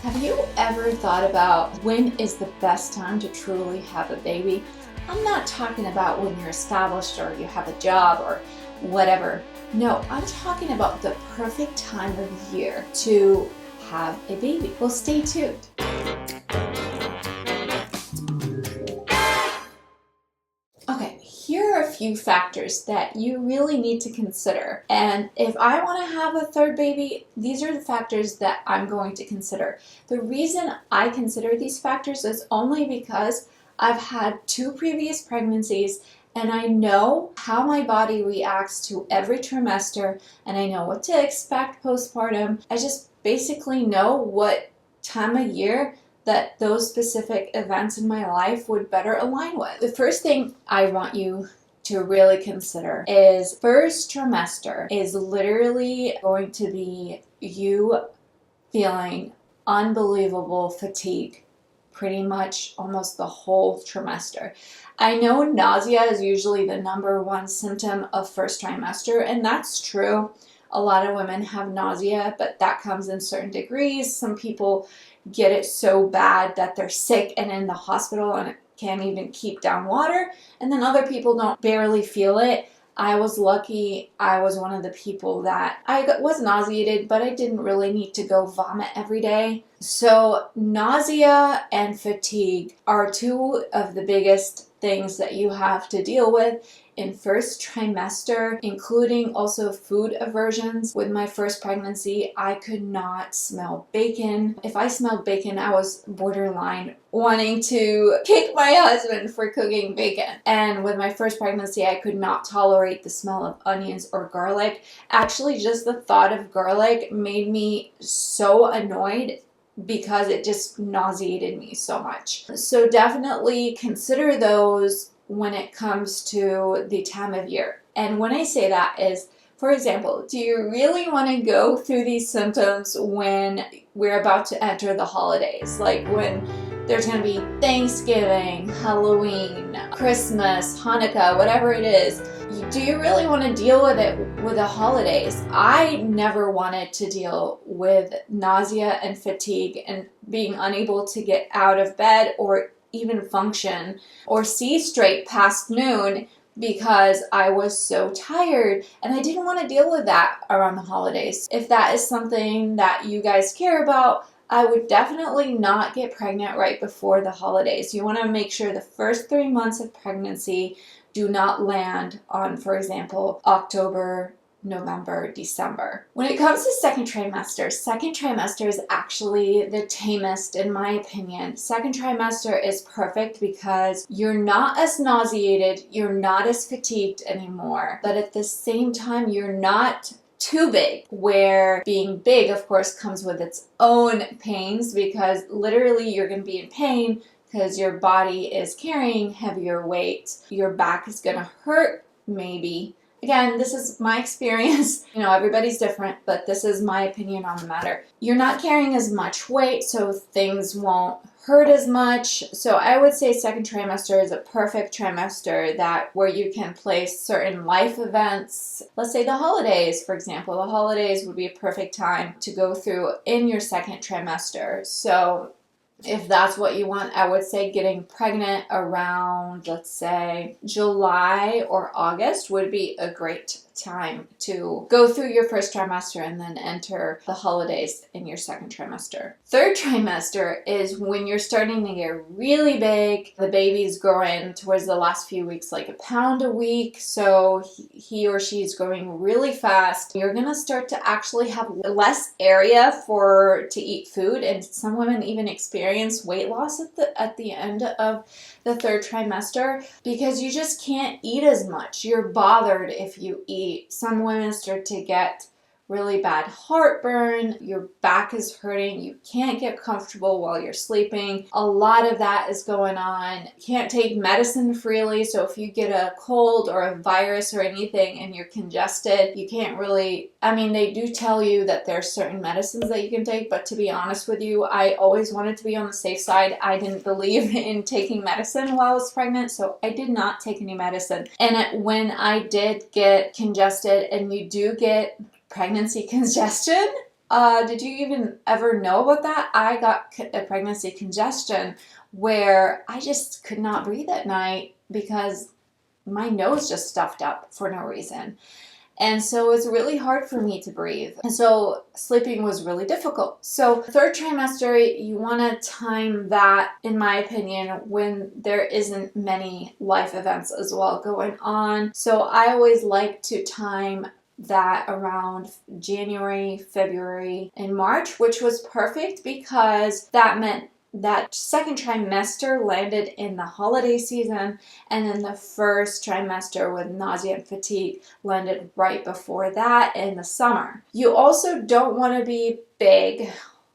Have you ever thought about when is the best time to truly have a baby? I'm not talking about when you're established or you have a job or whatever. No, I'm talking about the perfect time of year to have a baby. Well, stay tuned. Okay, here are a few factors that you really need to consider. And if I want to have a third baby, these are the factors that I'm going to consider. The reason I consider these factors is only because I've had 2 previous pregnancies and I know how my body reacts to every trimester and I know what to expect postpartum. I just basically know what time of year that those specific events in my life would better align with. The first thing I want you to really consider is first trimester is literally going to be you feeling unbelievable fatigue pretty much almost the whole trimester. I know nausea is usually the #1 symptom of first trimester, and that's true. A lot of women have nausea, but that comes in certain degrees. Some people get it so bad that they're sick and in the hospital and can't even keep down water. And then other people don't barely feel it. I was lucky. I was one of the people that I was nauseated, but I didn't really need to go vomit every day. So nausea and fatigue are 2 of the biggest things that you have to deal with in first trimester, including also food aversions. With my first pregnancy, I could not smell bacon. If I smelled bacon, I was borderline wanting to kick my husband for cooking bacon. And with my first pregnancy, I could not tolerate the smell of onions or garlic. Actually, just the thought of garlic made me so annoyed because it just nauseated me so much. So definitely consider those when it comes to the time of year. And when I say that is, for example, do you really want to go through these symptoms when we're about to enter the holidays? Like when there's going to be Thanksgiving, Halloween, Christmas, Hanukkah, whatever it is. Do you really want to deal with it with the holidays? I never wanted to deal with nausea and fatigue and being unable to get out of bed or even function or see straight past noon because I was so tired and I didn't want to deal with that around the holidays. If that is something that you guys care about, I would definitely not get pregnant right before the holidays. You want to make sure the first 3 months of pregnancy do not land on, for example, October, November, December. When it comes to second trimester is actually the tamest in my opinion. Second trimester is perfect because you're not as nauseated, you're not as fatigued anymore, but at the same time you're not too big, where being big of course comes with its own pains because literally you're going to be in pain because your body is carrying heavier weight. Your back is going to hurt maybe. Again, this is my experience. You know, everybody's different, but this is my opinion on the matter. You're not carrying as much weight, so things won't hurt as much. So I would say second trimester is a perfect trimester where you can place certain life events. Let's say the holidays, for example. The holidays would be a perfect time to go through in your second trimester. So if that's what you want, I would say getting pregnant around, let's say, July or August would be a great time to go through your first trimester and then enter the holidays in your second trimester. Third trimester is when you're starting to get really big. The baby's growing towards the last few weeks like 1 pound a week, so he or she is growing really fast. You're going to start to actually have less area to eat food, and some women even experience weight loss at the end of the third trimester because you just can't eat as much. You're bothered if you eat. Some women start to get really bad heartburn, your back is hurting, you can't get comfortable while you're sleeping. A lot of that is going on. You can't take medicine freely, so if you get a cold or a virus or anything and you're congested, you can't really, they do tell you that there's certain medicines that you can take, but to be honest with you, I always wanted to be on the safe side. I didn't believe in taking medicine while I was pregnant, so I did not take any medicine. And when I did get congested, and you do get pregnancy congestion, Did you even ever know about that? I got a pregnancy congestion where I just could not breathe at night because my nose just stuffed up for no reason. And so it's really hard for me to breathe. And so sleeping was really difficult. So third trimester, you want to time that, in my opinion, when there isn't many life events as well going on. So I always like to time that around January, February, and March, which was perfect because that meant that second trimester landed in the holiday season, and then the first trimester with nausea and fatigue landed right before that in the summer. You also don't want to be big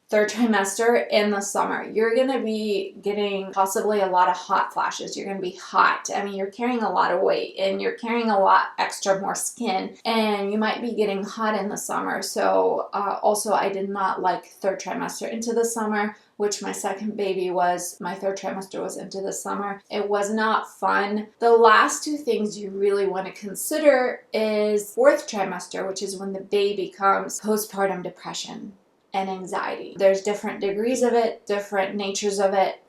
third trimester in the summer. You're going to be getting possibly a lot of hot flashes. You're going to be hot. I mean, you're carrying a lot of weight and you're carrying a lot extra more skin, and you might be getting hot in the summer. So also I did not like third trimester into the summer, which my second baby was. My third trimester was into the summer. It was not fun. The last two things you really want to consider is fourth trimester, which is when the baby comes, postpartum depression and anxiety. There's different degrees of it, different natures of it.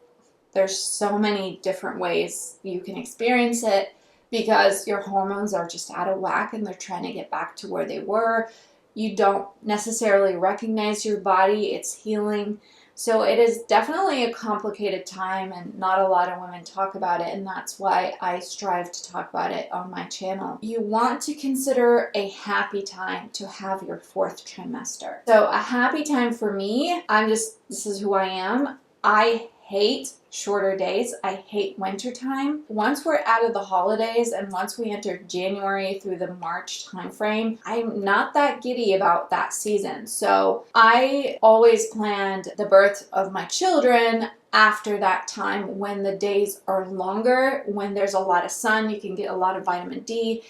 There's so many different ways you can experience it because your hormones are just out of whack and they're trying to get back to where they were. You don't necessarily recognize your body, it's healing. So it is definitely a complicated time, and not a lot of women talk about it, and that's why I strive to talk about it on my channel. You want to consider a happy time to have your fourth trimester. So a happy time for me, this is who I am. I hate shorter days. I hate winter time. Once we're out of the holidays and once we enter January through the March timeframe, I'm not that giddy about that season. So I always planned the birth of my children after that time when the days are longer, when there's a lot of sun, you can get a lot of vitamin D,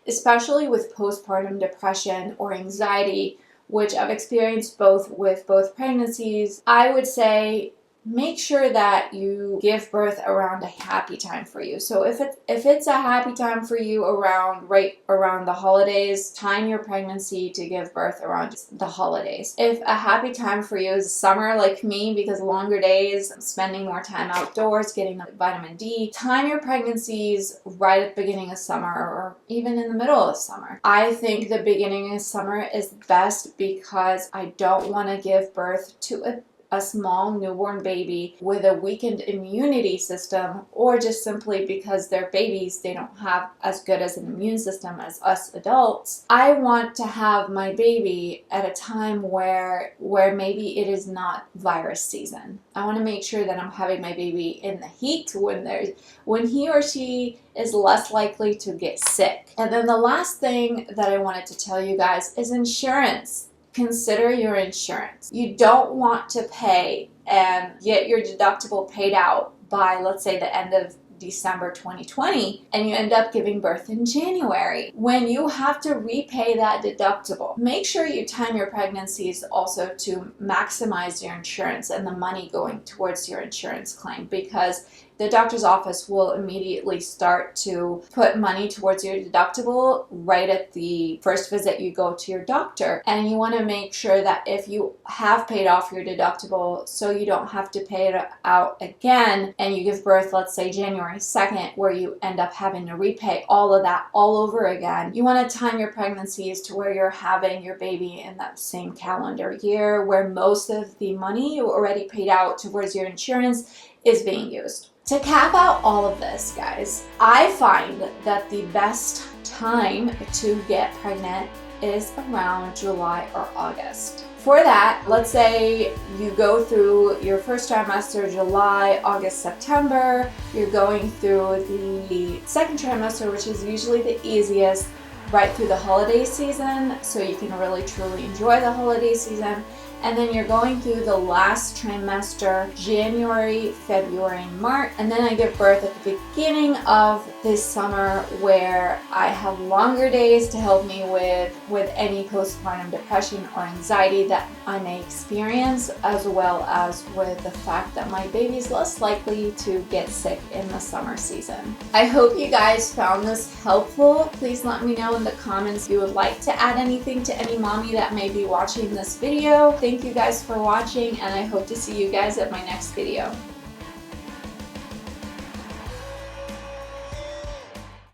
especially with postpartum depression or anxiety, which I've experienced with both pregnancies. I would say make sure that you give birth around a happy time for you. So if it's a happy time for you right around the holidays, time your pregnancy to give birth around the holidays. If a happy time for you is summer like me, because longer days, spending more time outdoors, getting vitamin D, time your pregnancies right at the beginning of summer or even in the middle of summer. I think the beginning of summer is best because I don't want to give birth to a small newborn baby with a weakened immunity system, or just simply because they're babies, they don't have as good as an immune system as us adults. I want to have my baby at a time where maybe it is not virus season. I want to make sure that I'm having my baby in the heat when he or she is less likely to get sick. And then the last thing that I wanted to tell you guys is insurance. Consider your insurance. You don't want to pay and get your deductible paid out by, let's say, the end of December 2020, and you end up giving birth in January when you have to repay that deductible. Make sure you time your pregnancies also to maximize your insurance and the money going towards your insurance claim, because the doctor's office will immediately start to put money towards your deductible right at the first visit you go to your doctor. And you want to make sure that if you have paid off your deductible, so you don't have to pay it out again, and you give birth, let's say January 2nd, where you end up having to repay all of that all over again. You want to time your pregnancies to where you're having your baby in that same calendar year, where most of the money you already paid out towards your insurance is being used. To cap out all of this, guys, I find that the best time to get pregnant is around July or August. For that, let's say you go through your first trimester, July, August, September. You're going through the second trimester, which is usually the easiest, right through the holiday season, so you can really truly enjoy the holiday season. and then you're going through the last trimester, January, February, March, and then I give birth at the beginning of this summer, where I have longer days to help me with any postpartum depression or anxiety that I may experience, as well as with the fact that my baby is less likely to get sick in the summer season. I hope you guys found this helpful. Please let me know in the comments if you would like to add anything to any mommy that may be watching this video. Thank you guys for watching, and I hope to see you guys at my next video.